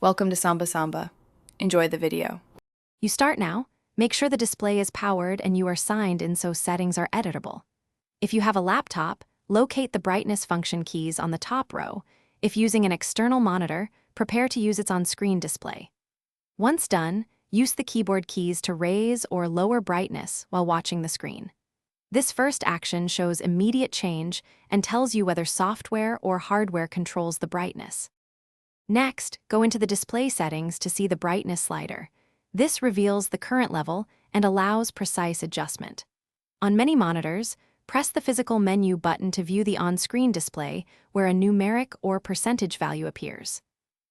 Welcome to Samba Samba. Enjoy the video. You start now. Make sure the display is powered and you are signed in so settings are editable. If you have a laptop, locate the brightness function keys on the top row. If using an external monitor, prepare to use its on-screen display. Once done, use the keyboard keys to raise or lower brightness while watching the screen. This first action shows immediate change and tells you whether software or hardware controls the brightness. Next, go into the display settings to see the brightness slider. This reveals the current level and allows precise adjustment. On many monitors, press the physical menu button to view the on-screen display where a numeric or percentage value appears.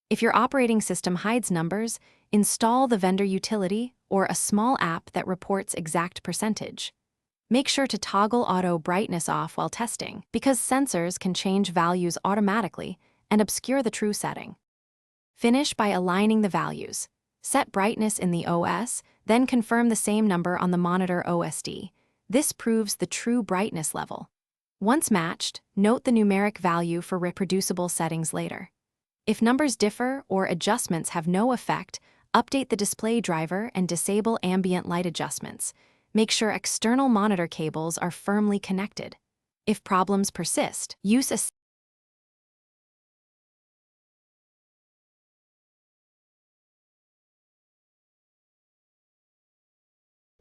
If your operating system hides numbers, install the vendor utility or a small app that reports exact percentage. Make sure to toggle auto brightness off while testing, because sensors can change values automatically and obscure the true setting. Finish by aligning the values. Set brightness in the OS, then confirm the same number on the monitor OSD. This proves the true brightness level. Once matched, note the numeric value for reproducible settings later. If numbers differ or adjustments have no effect, update the display driver and disable ambient light adjustments. Make sure external monitor cables are firmly connected. If problems persist, use a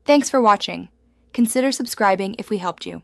Thanks for watching. Consider subscribing if we helped you.